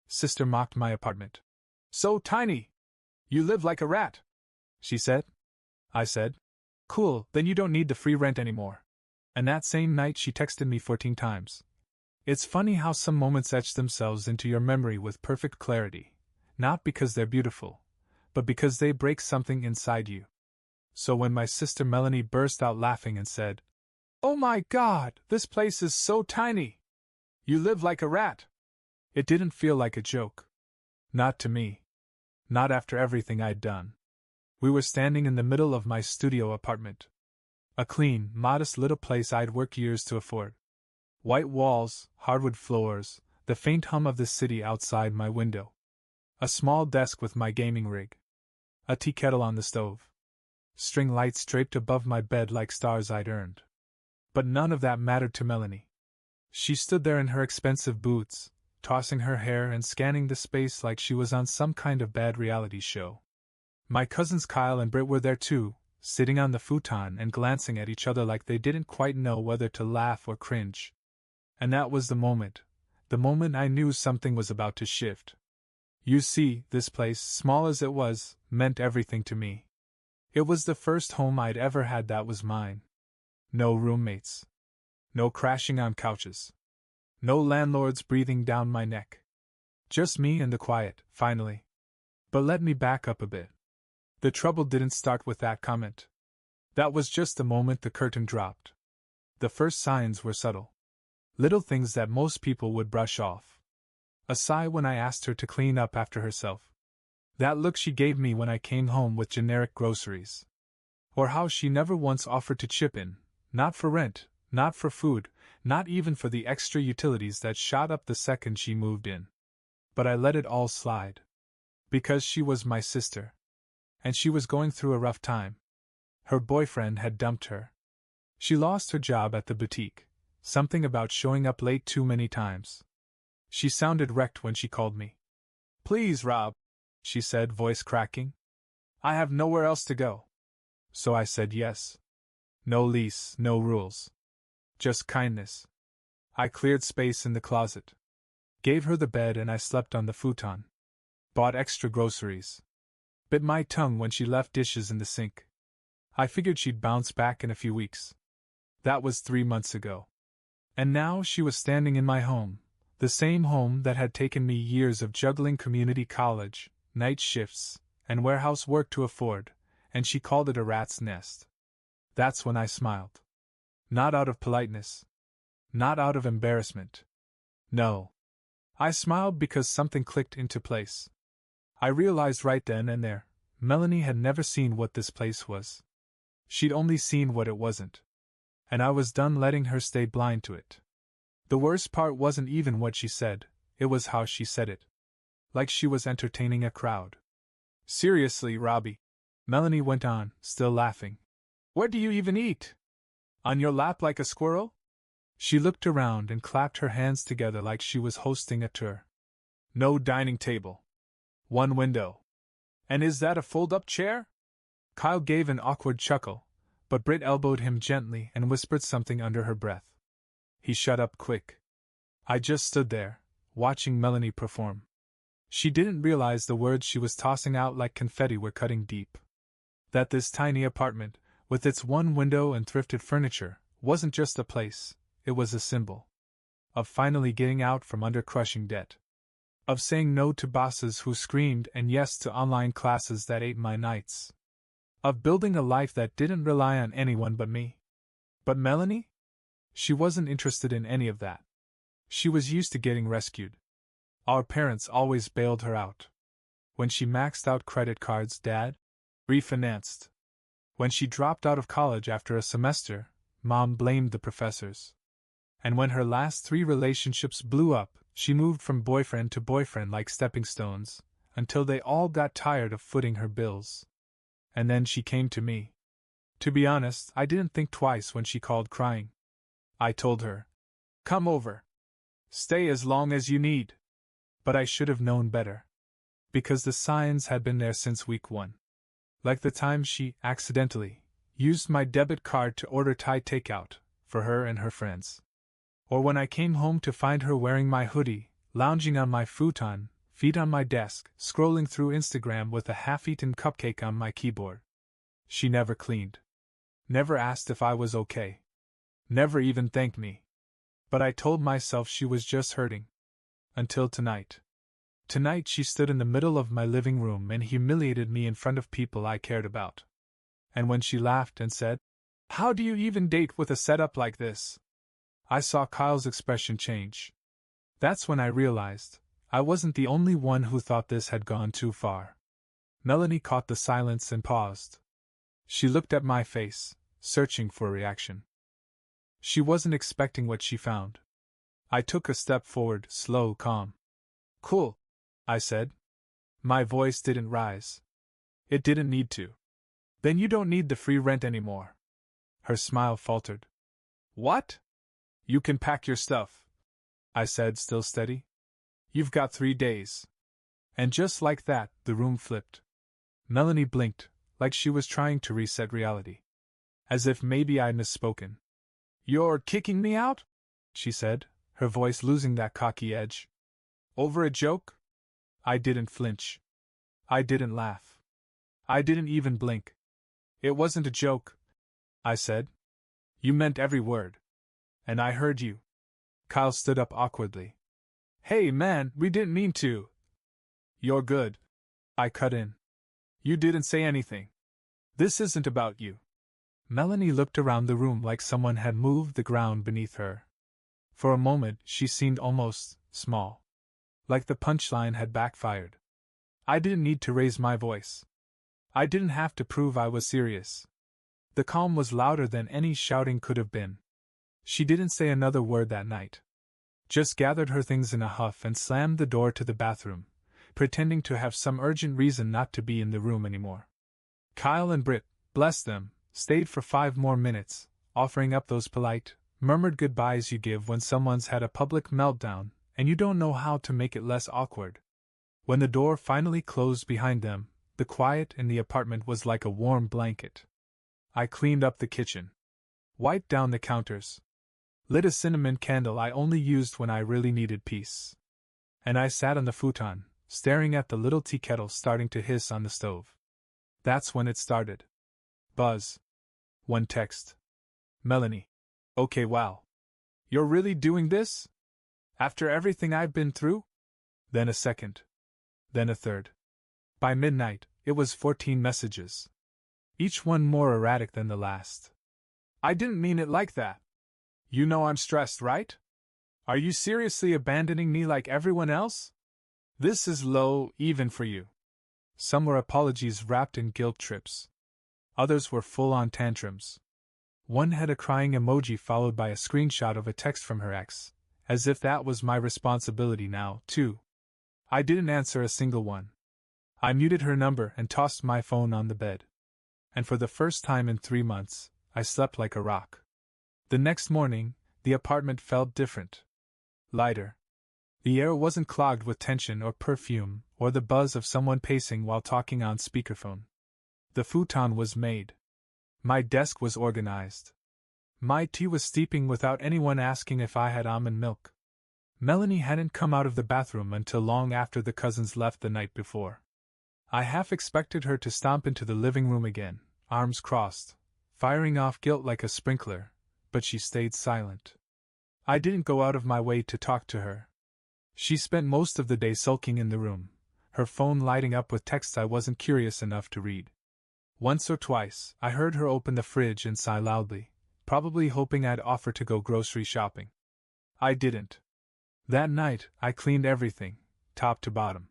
Sister mocked my apartment. So tiny! You live like a rat, she said. I said. Cool, then you don't need the free rent anymore. And that same night she texted me 14 times. It's funny how some moments etch themselves into your memory with perfect clarity, not because they're beautiful, but because they break something inside you. So when my sister Melanie burst out laughing and said, "Oh my God, this place is so tiny! You live like a rat!" It didn't feel like a joke. Not to me. Not after everything I'd done. We were standing in the middle of my studio apartment. A clean, modest little place I'd worked years to afford. White walls, hardwood floors, the faint hum of the city outside my window. A small desk with my gaming rig. A tea kettle on the stove. String lights draped above my bed like stars I'd earned. But none of that mattered to Melanie. She stood there in her expensive boots, tossing her hair and scanning the space like she was on some kind of bad reality show. My cousins Kyle and Britt were there too, sitting on the futon and glancing at each other like they didn't quite know whether to laugh or cringe. And that was the moment I knew something was about to shift. You see, this place, small as it was, meant everything to me. It was the first home I'd ever had that was mine. No roommates. No crashing on couches. No landlords breathing down my neck. Just me and the quiet, finally. But let me back up a bit. The trouble didn't start with that comment. That was just the moment the curtain dropped. The first signs were subtle. Little things that most people would brush off. A sigh when I asked her to clean up after herself. That look she gave me when I came home with generic groceries. Or how she never once offered to chip in, not for rent, not for food, not even for the extra utilities that shot up the second she moved in. But I let it all slide. Because she was my sister. And she was going through a rough time. Her boyfriend had dumped her. She lost her job at the boutique, something about showing up late too many times. She sounded wrecked when she called me. "Please, Rob," she said, voice cracking. "I have nowhere else to go." So I said yes. No lease, no rules. Just kindness. I cleared space in the closet. Gave her the bed and I slept on the futon. Bought extra groceries. Bit my tongue when she left dishes in the sink. I figured she'd bounce back in a few weeks. That was 3 months ago. And now she was standing in my home, the same home that had taken me years of juggling community college, night shifts, and warehouse work to afford, and she called it a rat's nest. That's when I smiled. Not out of politeness. Not out of embarrassment. No. I smiled because something clicked into place. I realized right then and there, Melanie had never seen what this place was. She'd only seen what it wasn't. And I was done letting her stay blind to it. The worst part wasn't even what she said, it was how she said it. Like she was entertaining a crowd. "Seriously, Robbie," Melanie went on, still laughing. "Where do you even eat? On your lap like a squirrel?" She looked around and clapped her hands together like she was hosting a tour. "No dining table. One window. And is that a fold-up chair?" Kyle gave an awkward chuckle, but Britt elbowed him gently and whispered something under her breath. He shut up quick. I just stood there, watching Melanie perform. She didn't realize the words she was tossing out like confetti were cutting deep. That this tiny apartment, with its one window and thrifted furniture, wasn't just a place, it was a symbol. Of finally getting out from under crushing debt. Of saying no to bosses who screamed and yes to online classes that ate my nights. Of building a life that didn't rely on anyone but me. But Melanie? She wasn't interested in any of that. She was used to getting rescued. Our parents always bailed her out. When she maxed out credit cards, Dad refinanced. When she dropped out of college after a semester, Mom blamed the professors. And when her last 3 relationships blew up, she moved from boyfriend to boyfriend like stepping stones, until they all got tired of footing her bills. And then she came to me. To be honest, I didn't think twice when she called crying. I told her, "Come over. Stay as long as you need." But I should have known better. Because the signs had been there since week 1. Like the time she, accidentally, used my debit card to order Thai takeout, for her and her friends. Or when I came home to find her wearing my hoodie, lounging on my futon, feet on my desk, scrolling through Instagram with a half-eaten cupcake on my keyboard. She never cleaned. Never asked if I was okay. Never even thanked me. But I told myself she was just hurting. Until tonight. Tonight she stood in the middle of my living room and humiliated me in front of people I cared about. And when she laughed and said, "How do you even date with a setup like this?" I saw Kyle's expression change. That's when I realized I wasn't the only one who thought this had gone too far. Melanie caught the silence and paused. She looked at my face, searching for a reaction. She wasn't expecting what she found. I took a step forward, slow, calm. "Cool," I said. My voice didn't rise. It didn't need to. "Then you don't need the free rent anymore." Her smile faltered. "What?" "You can pack your stuff," I said, still steady. "You've got 3 days." And just like that, the room flipped. Melanie blinked, like she was trying to reset reality. As if maybe I'd misspoken. "You're kicking me out?" she said, her voice losing that cocky edge. "Over a joke?" I didn't flinch. I didn't laugh. I didn't even blink. "It wasn't a joke," I said. "You meant every word. And I heard you." Kyle stood up awkwardly. "Hey man, we didn't mean to." "You're good," I cut in. "You didn't say anything. This isn't about you." Melanie looked around the room like someone had moved the ground beneath her. For a moment she seemed almost small. Like the punchline had backfired. I didn't need to raise my voice. I didn't have to prove I was serious. The calm was louder than any shouting could have been. She didn't say another word that night. Just gathered her things in a huff and slammed the door to the bathroom, pretending to have some urgent reason not to be in the room anymore. Kyle and Britt, bless them, stayed for 5 more minutes, offering up those polite, murmured goodbyes you give when someone's had a public meltdown and you don't know how to make it less awkward. When the door finally closed behind them, the quiet in the apartment was like a warm blanket. I cleaned up the kitchen, wiped down the counters, lit a cinnamon candle I only used when I really needed peace. And I sat on the futon, staring at the little tea kettle starting to hiss on the stove. That's when it started. Buzz. One text. "Melanie. Okay, wow. You're really doing this? After everything I've been through?" Then a second. Then a third. By midnight, it was 14 messages. Each one more erratic than the last. "I didn't mean it like that. You know I'm stressed, right? Are you seriously abandoning me like everyone else? This is low, even for you." Some were apologies wrapped in guilt trips. Others were full-on tantrums. One had a crying emoji followed by a screenshot of a text from her ex, as if that was my responsibility now, too. I didn't answer a single one. I muted her number and tossed my phone on the bed. And for the first time in 3 months, I slept like a rock. The next morning, the apartment felt different. Lighter. The air wasn't clogged with tension or perfume, or the buzz of someone pacing while talking on speakerphone. The futon was made. My desk was organized. My tea was steeping without anyone asking if I had almond milk. Melanie hadn't come out of the bathroom until long after the cousins left the night before. I half expected her to stomp into the living room again, arms crossed, firing off guilt like a sprinkler, but she stayed silent. I didn't go out of my way to talk to her. She spent most of the day sulking in the room, her phone lighting up with texts I wasn't curious enough to read. Once or twice, I heard her open the fridge and sigh loudly, probably hoping I'd offer to go grocery shopping. I didn't. That night, I cleaned everything, top to bottom.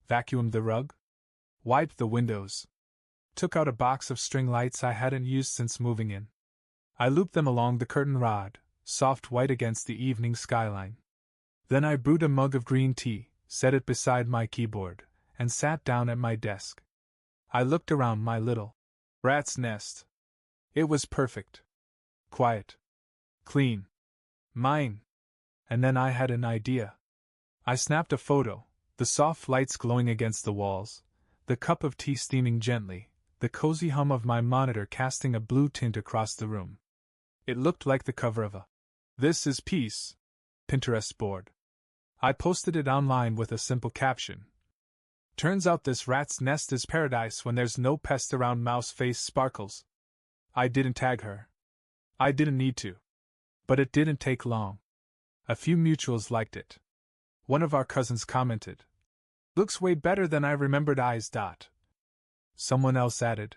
Vacuumed the rug. Wiped the windows. Took out a box of string lights I hadn't used since moving in. I looped them along the curtain rod, soft white against the evening skyline. Then I brewed a mug of green tea, set it beside my keyboard, and sat down at my desk. I looked around my little rat's nest. It was perfect. Quiet. Clean. Mine. And then I had an idea. I snapped a photo, the soft lights glowing against the walls, the cup of tea steaming gently, the cozy hum of my monitor casting a blue tint across the room. It looked like the cover of a "This is Peace" Pinterest board. I posted it online with a simple caption. Turns out this rat's nest is paradise when there's no pest around. Mouse face sparkles. I didn't tag her. I didn't need to. But it didn't take long. A few mutuals liked it. One of our cousins commented, "Looks way better than I remembered eyes." Someone else added,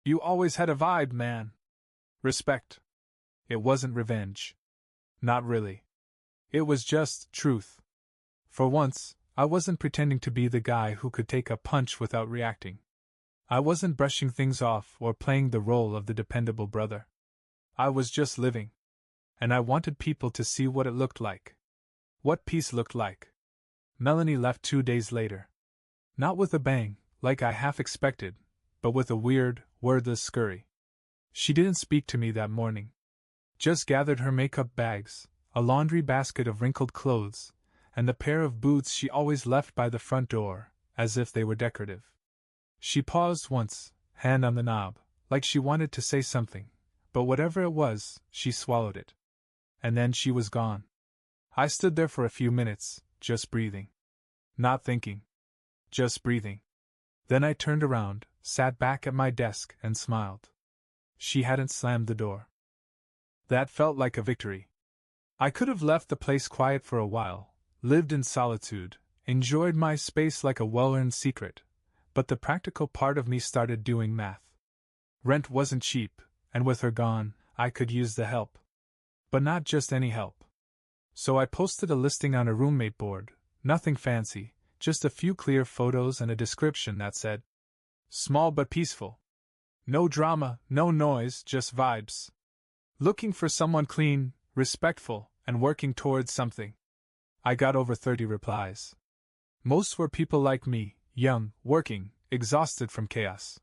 "You always had a vibe, man." Respect. It wasn't revenge. Not really. It was just truth. For once, I wasn't pretending to be the guy who could take a punch without reacting. I wasn't brushing things off or playing the role of the dependable brother. I was just living. And I wanted people to see what it looked like. What peace looked like. Melanie left 2 days later. Not with a bang, like I half expected, but with a weird, wordless scurry. She didn't speak to me that morning. Just gathered her makeup bags, a laundry basket of wrinkled clothes, and the pair of boots she always left by the front door, as if they were decorative. She paused once, hand on the knob, like she wanted to say something, but whatever it was, she swallowed it. And then she was gone. I stood there for a few minutes, just breathing. Not thinking. Just breathing. Then I turned around, sat back at my desk, and smiled. She hadn't slammed the door. That felt like a victory. I could have left the place quiet for a while, lived in solitude, enjoyed my space like a well-earned secret, but the practical part of me started doing math. Rent wasn't cheap, and with her gone, I could use the help. But not just any help. So I posted a listing on a roommate board, nothing fancy, just a few clear photos and a description that said, "Small but peaceful. No drama, no noise, just vibes. Looking for someone clean, respectful, and working towards something." I got over 30 replies. Most were people like me, young, working, exhausted from chaos.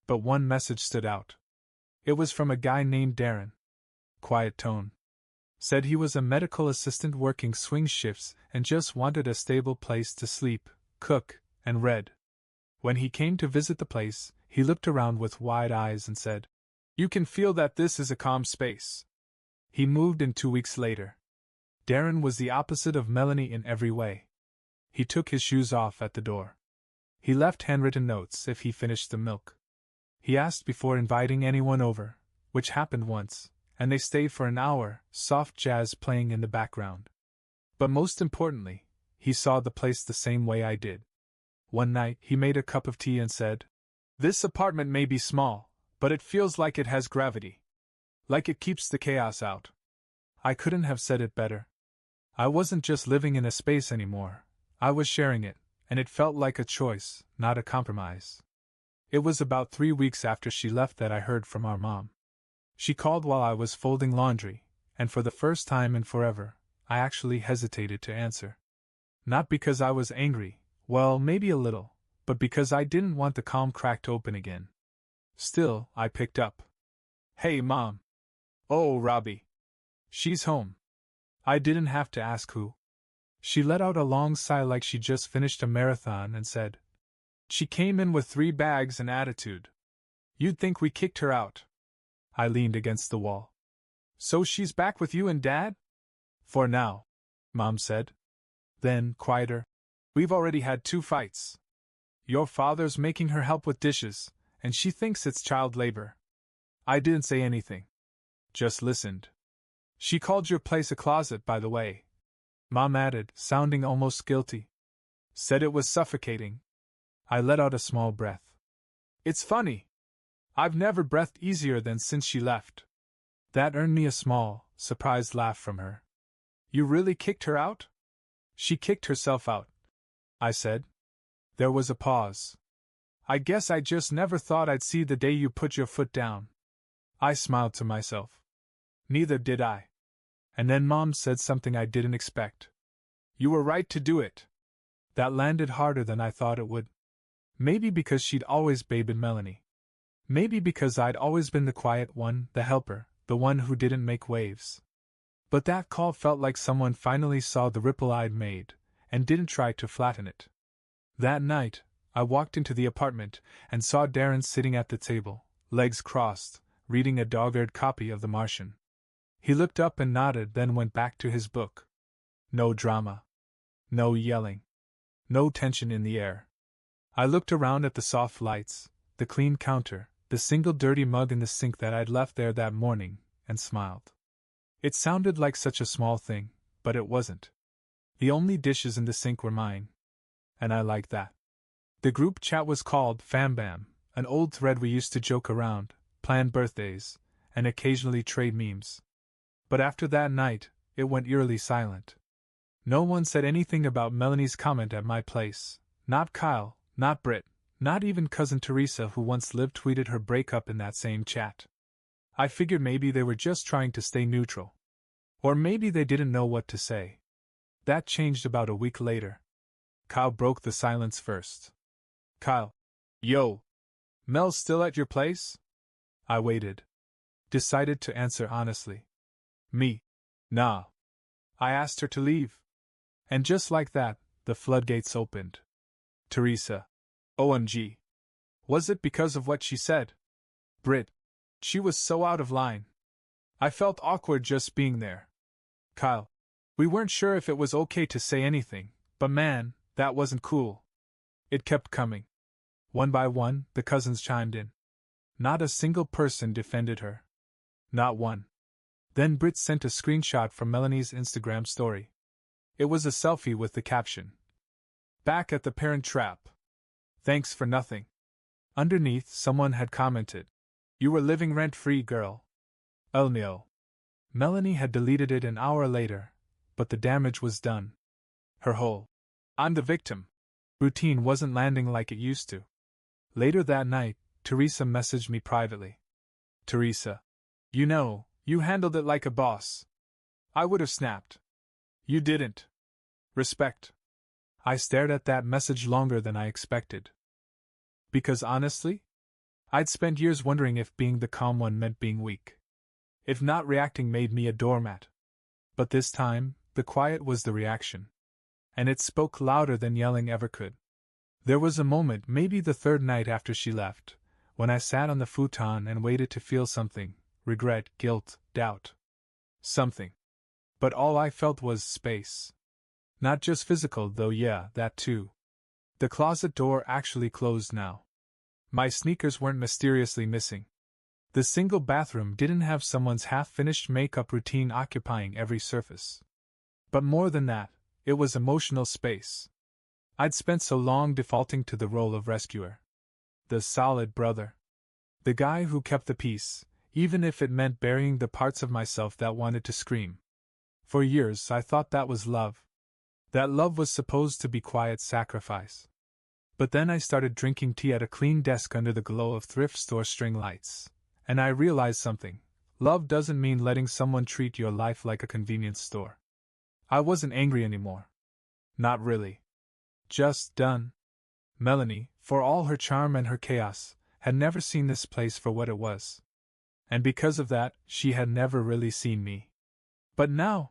But one message stood out. It was from a guy named Darren. Quiet tone. Said he was a medical assistant working swing shifts and just wanted a stable place to sleep, cook, and read. When he came to visit the place, he looked around with wide eyes and said, "You can feel that this is a calm space." He moved in 2 weeks later. Darren was the opposite of Melanie in every way. He took his shoes off at the door. He left handwritten notes if he finished the milk. He asked before inviting anyone over, which happened once, and they stayed for an hour, soft jazz playing in the background. But most importantly, he saw the place the same way I did. One night he made a cup of tea and said, "This apartment may be small, but it feels like it has gravity. Like it keeps the chaos out." I couldn't have said it better. I wasn't just living in a space anymore, I was sharing it, and it felt like a choice, not a compromise. It was about 3 weeks after she left that I heard from our mom. She called while I was folding laundry, and for the first time in forever, I actually hesitated to answer. Not because I was angry, well, maybe a little, but because I didn't want the calm cracked open again. Still, I picked up. "Hey, Mom." "Oh, Robbie. She's home." I didn't have to ask who. She let out a long sigh like she just finished a marathon and said, "She came in with 3 bags and attitude. You'd think we kicked her out." I leaned against the wall. "So she's back with you and Dad?" "For now," Mom said. Then, quieter, "We've already had 2 fights. Your father's making her help with dishes, and she thinks it's child labor." I didn't say anything. Just listened. "She called your place a closet, by the way," Mom added, sounding almost guilty. "Said it was suffocating." I let out a small breath. "It's funny. I've never breathed easier than since she left." That earned me a small, surprised laugh from her. "You really kicked her out?" "She kicked herself out," I said. There was a pause. "I guess I just never thought I'd see the day you put your foot down." I smiled to myself. Neither did I. And then Mom said something I didn't expect. "You were right to do it." That landed harder than I thought it would. Maybe because she'd always babied Melanie. Maybe because I'd always been the quiet one, the helper, the one who didn't make waves. But that call felt like someone finally saw the ripple I'd made, and didn't try to flatten it. That night, I walked into the apartment and saw Darren sitting at the table, legs crossed, reading a dog-eared copy of The Martian. He looked up and nodded, then went back to his book. No drama. No yelling. No tension in the air. I looked around at the soft lights, the clean counter, the single dirty mug in the sink that I'd left there that morning, and smiled. It sounded like such a small thing, but it wasn't. The only dishes in the sink were mine. And I liked that. The group chat was called Fam Bam, an old thread we used to joke around, plan birthdays, and occasionally trade memes. But after that night, it went eerily silent. No one said anything about Melanie's comment at my place. Not Kyle, not Britt, not even cousin Teresa, who once lived, tweeted her breakup in that same chat. I figured maybe they were just trying to stay neutral. Or maybe they didn't know what to say. That changed about a week later. Kyle broke the silence first. Kyle. Yo. Mel's still at your place? I waited. Decided to answer honestly. Me. Nah. I asked her to leave. And just like that, the floodgates opened. Teresa. OMG. Was it because of what she said? Britt. She was so out of line. I felt awkward just being there. Kyle. We weren't sure if it was okay to say anything, but man, that wasn't cool. It kept coming. One by one, the cousins chimed in. Not a single person defended her. Not one. Then Britt sent a screenshot from Melanie's Instagram story. It was a selfie with the caption, "Back at the Parent Trap. Thanks for nothing." Underneath, someone had commented, "You were living rent-free, girl." No. Melanie had deleted it an hour later, but the damage was done. Her whole "I'm the victim" routine wasn't landing like it used to. Later that night, Teresa messaged me privately. Teresa. You know, you handled it like a boss. I would have snapped. You didn't. Respect. I stared at that message longer than I expected. Because honestly, I'd spent years wondering if being the calm one meant being weak. If not reacting made me a doormat. But this time, the quiet was the reaction. And it spoke louder than yelling ever could. There was a moment, maybe the third night after she left, when I sat on the futon and waited to feel something: regret, guilt, doubt. Something. But all I felt was space. Not just physical, though, yeah, that too. The closet door actually closed now. My sneakers weren't mysteriously missing. The single bathroom didn't have someone's half-finished makeup routine occupying every surface. But more than that, it was emotional space. I'd spent so long defaulting to the role of rescuer. The solid brother. The guy who kept the peace, even if it meant burying the parts of myself that wanted to scream. For years I thought that was love. That love was supposed to be quiet sacrifice. But then I started drinking tea at a clean desk under the glow of thrift store string lights, and I realized something. Love doesn't mean letting someone treat your life like a convenience store. I wasn't angry anymore. Not really. Just done. Melanie, for all her charm and her chaos, had never seen this place for what it was. And because of that, she had never really seen me. But now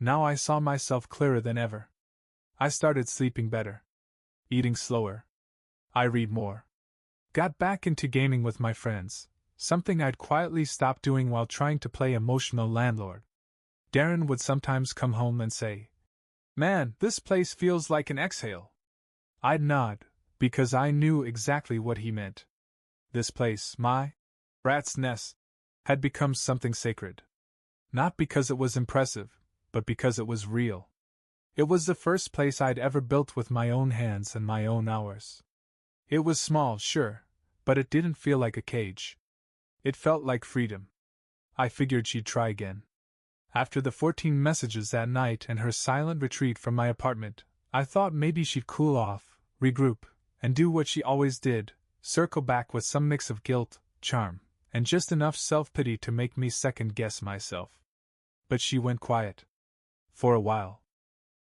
I saw myself clearer than ever. I started sleeping better. Eating slower. I read more. Got back into gaming with my friends, something I'd quietly stopped doing while trying to play emotional landlord. Darren would sometimes come home and say, "Man, this place feels like an exhale." I'd nod, because I knew exactly what he meant. This place, my rat's nest, had become something sacred. Not because it was impressive, but because it was real. It was the first place I'd ever built with my own hands and my own hours. It was small, sure, but it didn't feel like a cage. It felt like freedom. I figured she'd try again. After the 14 messages that night and her silent retreat from my apartment, I thought maybe she'd cool off, regroup, and do what she always did, circle back with some mix of guilt, charm, and just enough self-pity to make me second-guess myself. But she went quiet. For a while.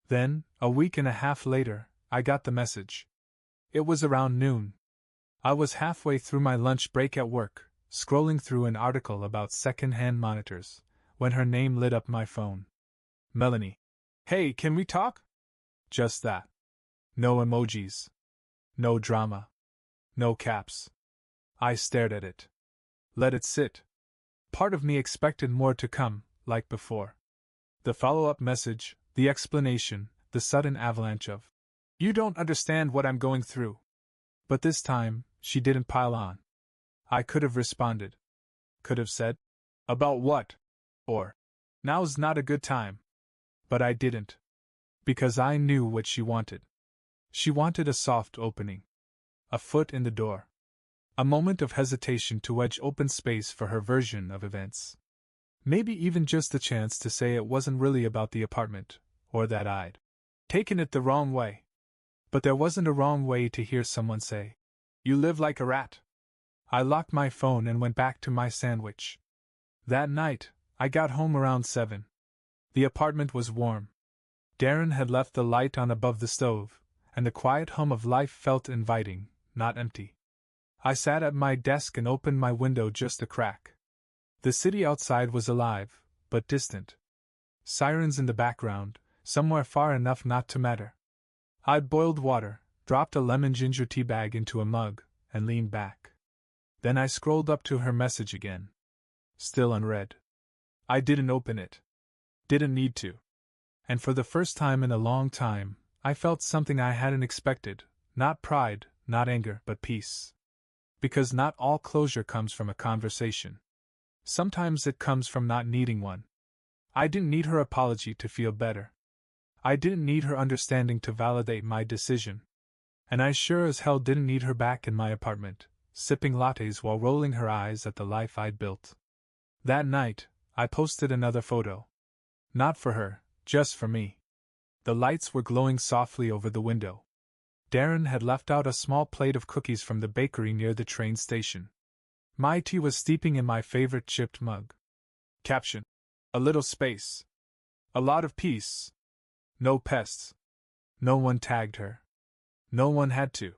Then, a week and a half later, I got the message. It was around noon. I was halfway through my lunch break at work, scrolling through an article about second-hand monitors, when her name lit up my phone. Melanie. Hey, can we talk? Just that. No emojis. No drama. No caps. I stared at it. Let it sit. Part of me expected more to come, like before. The follow-up message, the explanation, the sudden avalanche of, "You don't understand what I'm going through." But this time, she didn't pile on. I could have responded. Could have said, "About what?" Or, "Now's not a good time." But I didn't. Because I knew what she wanted. She wanted a soft opening. A foot in the door. A moment of hesitation to wedge open space for her version of events. Maybe even just the chance to say it wasn't really about the apartment, or that I'd taken it the wrong way. But there wasn't a wrong way to hear someone say, "You live like a rat." I locked my phone and went back to my sandwich. That night, I got home around 7. The apartment was warm. Darren had left the light on above the stove, and the quiet hum of life felt inviting, not empty. I sat at my desk and opened my window just a crack. The city outside was alive, but distant. Sirens in the background, somewhere far enough not to matter. I boiled water, dropped a lemon ginger tea bag into a mug, and leaned back. Then I scrolled up to her message again. Still unread. I didn't open it. Didn't need to. And for the first time in a long time, I felt something I hadn't expected, not pride, not anger, but peace. Because not all closure comes from a conversation. Sometimes it comes from not needing one. I didn't need her apology to feel better. I didn't need her understanding to validate my decision. And I sure as hell didn't need her back in my apartment, sipping lattes while rolling her eyes at the life I'd built. That night, I posted another photo. Not for her, just for me. The lights were glowing softly over the window. Darren had left out a small plate of cookies from the bakery near the train station. My tea was steeping in my favorite chipped mug. Caption: a little space. A lot of peace. No pests. No one tagged her. No one had to.